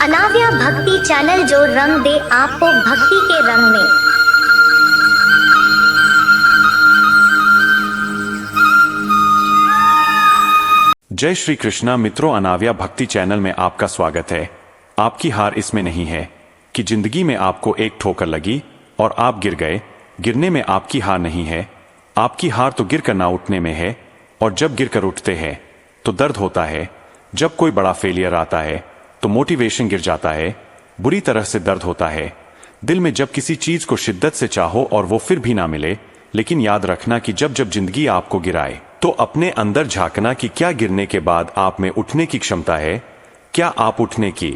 अनाव्या भक्ति चैनल जो रंग दे आपको भक्ति के रंग में। जय श्री कृष्णा मित्रों, अनाव्या भक्ति चैनल में आपका स्वागत है। आपकी हार इसमें नहीं है कि जिंदगी में आपको एक ठोकर लगी और आप गिर गए। गिरने में आपकी हार नहीं है, आपकी हार तो गिर कर ना उठने में है। और जब गिर कर उठते हैं तो दर्द होता है। जब कोई बड़ा फेलियर आता है तो मोटिवेशन गिर जाता है, बुरी तरह से दर्द होता है। दिल में जब किसी चीज को शिद्दत से चाहो और वो फिर भी ना मिले, लेकिन याद रखना कि जब जब जिंदगी आपको गिराए तो अपने अंदर झांकना कि क्या गिरने के बाद आप में उठने की क्षमता है। क्या आप उठने की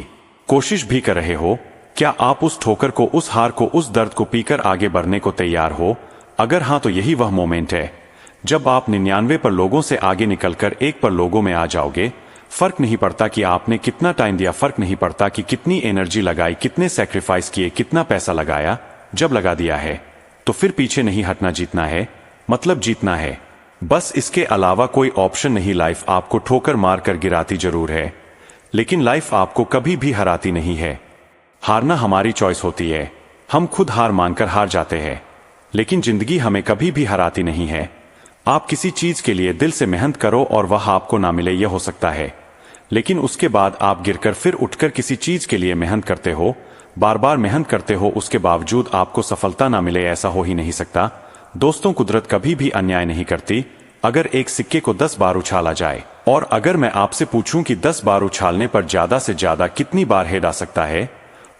कोशिश भी कर रहे हो? क्या आप उस ठोकर को, उस हार को, उस दर्द को पीकर आगे बढ़ने को तैयार हो? अगर हाँ तो यही वह मोमेंट है जब आप 99 पर लोगों से आगे निकलकर 1 पर लोगों में आ जाओगे। फर्क नहीं पड़ता कि आपने कितना टाइम दिया, फर्क नहीं पड़ता कि कितनी एनर्जी लगाई, कितने सैक्रिफाइस किए, कितना पैसा लगाया। जब लगा दिया है तो फिर पीछे नहीं हटना। जीतना है मतलब जीतना है, बस इसके अलावा कोई ऑप्शन नहीं। लाइफ आपको ठोकर मार कर गिराती जरूर है, लेकिन लाइफ आपको कभी भी हराती नहीं है। हारना हमारी चॉइस होती है, हम खुद हार मानकर हार जाते हैं, लेकिन जिंदगी हमें कभी भी हराती नहीं है। आप किसी चीज के लिए दिल से मेहनत करो और वह आपको ना मिले, यह हो सकता है, लेकिन उसके बाद आप गिरकर फिर उठकर किसी चीज के लिए मेहनत करते हो, बार बार मेहनत करते हो, उसके बावजूद आपको सफलता ना मिले, ऐसा हो ही नहीं सकता। दोस्तों, कुदरत कभी भी अन्याय नहीं करती। अगर एक सिक्के को 10 बार उछाला जाए और अगर मैं आपसे पूछूं कि 10 बार उछालने पर ज्यादा से ज्यादा कितनी बार हेड आ सकता है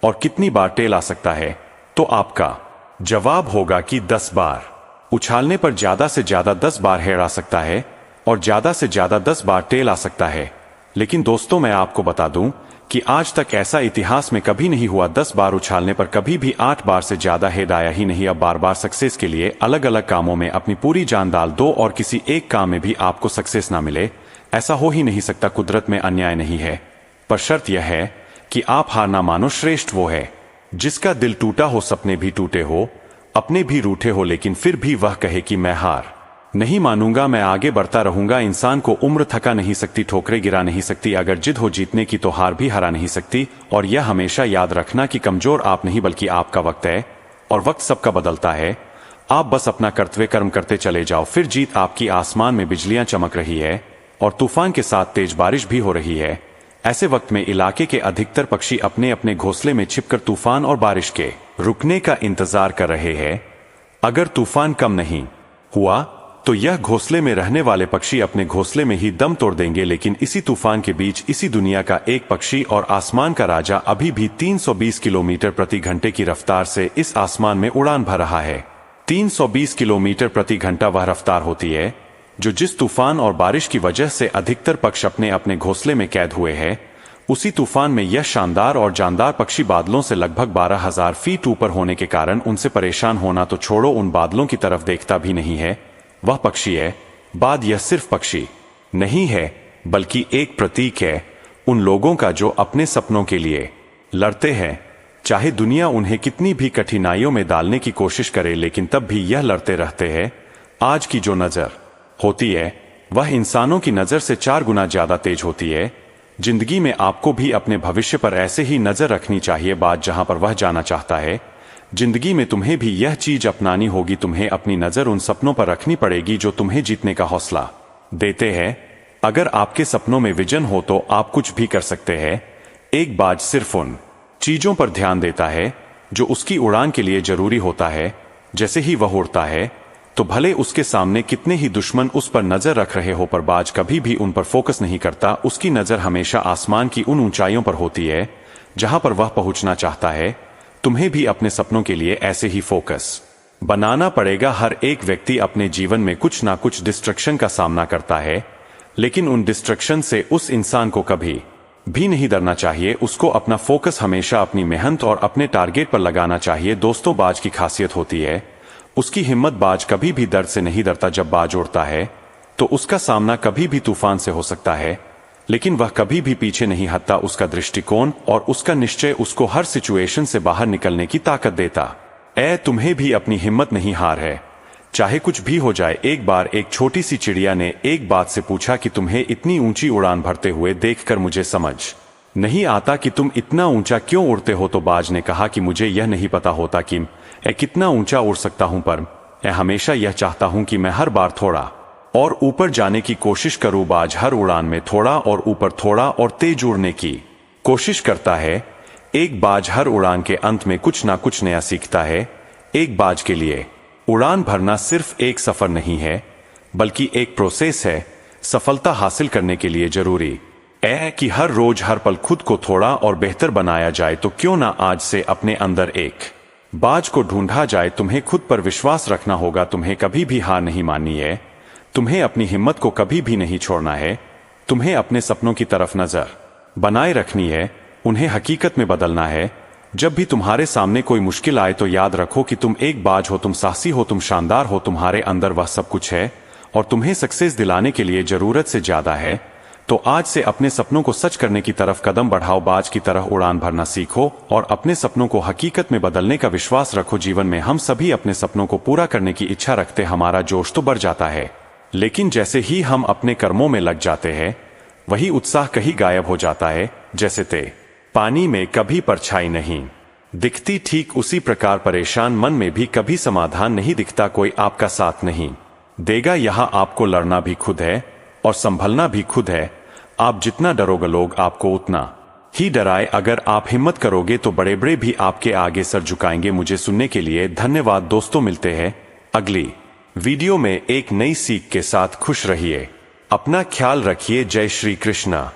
और कितनी बार टेल आ सकता है, तो आपका जवाब होगा कि 10 बार। उछालने पर ज्यादा से ज्यादा 10 बार हेड आ सकता है और ज्यादा से ज्यादा 10 बार टेल आ सकता है। लेकिन दोस्तों, मैं आपको बता दूं कि आज तक ऐसा इतिहास में कभी नहीं हुआ। 10 बार उछालने पर कभी भी 8 बार से ज्यादा हेड आया ही नहीं। अब बार बार सक्सेस के लिए अलग अलग कामों में अपनी पूरी जान डाल दो और किसी एक काम में भी आपको सक्सेस ना मिले, ऐसा हो ही नहीं सकता। कुदरत में अन्याय नहीं है, पर शर्त यह है कि आप हार ना मानो। श्रेष्ठ वो है जिसका दिल टूटा हो, सपने भी टूटे हो, अपने भी रूठे हो, लेकिन फिर भी वह कहे कि मैं हार नहीं मानूंगा, मैं आगे बढ़ता रहूंगा। इंसान को उम्र थका नहीं सकती, ठोकरें गिरा नहीं सकती। अगर जिद हो जीतने की तो हार भी हरा नहीं सकती। और यह हमेशा याद रखना कि कमजोर आप नहीं बल्कि आपका वक्त है, और वक्त सबका बदलता है। आप बस अपना कर्तव्य कर्म करते चले जाओ, फिर जीत आपकी। आसमान में बिजलियां चमक रही है और तूफान के साथ तेज बारिश भी हो रही है। ऐसे वक्त में इलाके के अधिकतर पक्षी अपने अपने घोंसले में छिपकर तूफान और बारिश के रुकने का इंतजार कर रहे हैं। अगर तूफान कम नहीं हुआ तो यह घोंसले में रहने वाले पक्षी अपने घोंसले में ही दम तोड़ देंगे। लेकिन इसी तूफान के बीच इसी दुनिया का एक पक्षी और आसमान का राजा अभी भी 320 किलोमीटर प्रति घंटे की रफ्तार से इस आसमान में उड़ान भर रहा है। 320 किलोमीटर प्रति घंटा वह रफ्तार होती है जो जिस तूफान और बारिश की वजह से अधिकतर पक्ष अपने अपने घोंसले में कैद हुए हैं, उसी तूफान में यह शानदार और जानदार पक्षी बादलों से लगभग 12,000 फीट ऊपर होने के कारण उनसे परेशान होना तो छोड़ो, उन बादलों की तरफ देखता भी नहीं है। वह पक्षी है बाद। यह सिर्फ पक्षी नहीं है बल्कि एक प्रतीक है उन लोगों का जो अपने सपनों के लिए लड़ते हैं, चाहे दुनिया उन्हें कितनी भी कठिनाइयों में डालने की कोशिश करे, लेकिन तब भी यह लड़ते रहते हैं। आज की जो नजर होती है वह इंसानों की नजर से 4 गुना ज्यादा तेज होती है। जिंदगी में आपको भी अपने भविष्य पर ऐसे ही नजर रखनी चाहिए, बात जहां पर वह जाना चाहता है। जिंदगी में तुम्हें भी यह चीज अपनानी होगी, तुम्हें अपनी नजर उन सपनों पर रखनी पड़ेगी जो तुम्हें जीतने का हौसला देते हैं। अगर आपके सपनों में विजन हो तो आप कुछ भी कर सकते हैं। एक बाज सिर्फ उन चीजों पर ध्यान देता है जो उसकी उड़ान के लिए जरूरी होता है। जैसे ही वह उड़ता है तो भले उसके सामने कितने ही दुश्मन उस पर नजर रख रहे हो, पर बाज कभी भी उन पर फोकस नहीं करता। उसकी नजर हमेशा आसमान की उन ऊंचाइयों पर होती है जहां पर वह पहुंचना चाहता है। तुम्हें भी अपने सपनों के लिए ऐसे ही फोकस बनाना पड़ेगा। हर एक व्यक्ति अपने जीवन में कुछ ना कुछ डिस्ट्रक्शन का सामना करता है, लेकिन उन डिस्ट्रक्शन से उस इंसान को कभी भी नहीं डरना चाहिए। उसको अपना फोकस हमेशा अपनी मेहनत और अपने टारगेट पर लगाना चाहिए। दोस्तों, बाज की खासियत होती है उसकी हिम्मत। बाज कभी भी दर्द से नहीं डरता। जब बाज उड़ता है तो उसका सामना कभी भी तूफान से हो सकता है, लेकिन वह कभी भी पीछे नहीं हटता। उसका दृष्टिकोण और उसका निश्चय उसको हर सिचुएशन से बाहर निकलने की ताकत देता। तुम्हें भी अपनी हिम्मत नहीं हार है, चाहे कुछ भी हो जाए। एक बार एक छोटी सी चिड़िया ने एक बात से पूछा कि तुम्हें इतनी ऊंची उड़ान भरते हुए देखकर मुझे समझ नहीं आता कि तुम इतना ऊंचा क्यों उड़ते हो। तो बाज ने कहा कि मुझे यह नहीं पता होता कि मैं कितना ऊंचा उड़ सकता हूं, पर मैं हमेशा यह चाहता हूं कि मैं हर बार थोड़ा और ऊपर जाने की कोशिश करूं। बाज हर उड़ान में थोड़ा और ऊपर थोड़ा और तेज उड़ने की कोशिश करता है। एक बाज हर उड़ान के अंत में कुछ ना कुछ नया सीखता है। एक बाज के लिए उड़ान भरना सिर्फ एक सफर नहीं है, बल्कि एक प्रोसेस है। सफलता हासिल करने के लिए जरूरी है कि हर रोज हर पल खुद को थोड़ा और बेहतर बनाया जाए। तो क्यों ना आज से अपने अंदर एक बाज को ढूंढा जाए। तुम्हें खुद पर विश्वास रखना होगा, तुम्हें कभी भी हार नहीं माननी है, तुम्हें अपनी हिम्मत को कभी भी नहीं छोड़ना है, तुम्हें अपने सपनों की तरफ नजर बनाए रखनी है, उन्हें हकीकत में बदलना है। जब भी तुम्हारे सामने कोई मुश्किल आए तो याद रखो कि तुम एक बाज हो, तुम साहसी हो, तुम शानदार हो, तुम्हारे अंदर वह सब कुछ है और तुम्हें सक्सेस दिलाने के लिए जरूरत से ज्यादा है। तो आज से अपने सपनों को सच करने की तरफ कदम बढ़ाओ, बाज की तरह उड़ान भरना सीखो और अपने सपनों को हकीकत में बदलने का विश्वास रखो। जीवन में हम सभी अपने सपनों को पूरा करने की इच्छा रखते, हमारा जोश तो बढ़ जाता है, लेकिन जैसे ही हम अपने कर्मों में लग जाते हैं वही उत्साह कहीं गायब हो जाता है। जैसे ते पानी में कभी परछाई नहीं दिखती, ठीक उसी प्रकार परेशान मन में भी कभी समाधान नहीं दिखता। कोई आपका साथ नहीं देगा, यहां आपको लड़ना भी खुद है और संभलना भी खुद है। आप जितना डरोगे लोग आपको उतना ही डराए। अगर आप हिम्मत करोगे तो बड़े बड़े भी आपके आगे सर झुकाएंगे। मुझे सुनने के लिए धन्यवाद दोस्तों, मिलते हैं अगली वीडियो में एक नई सीख के साथ। खुश रहिए, अपना ख्याल रखिए। जय श्री कृष्णा।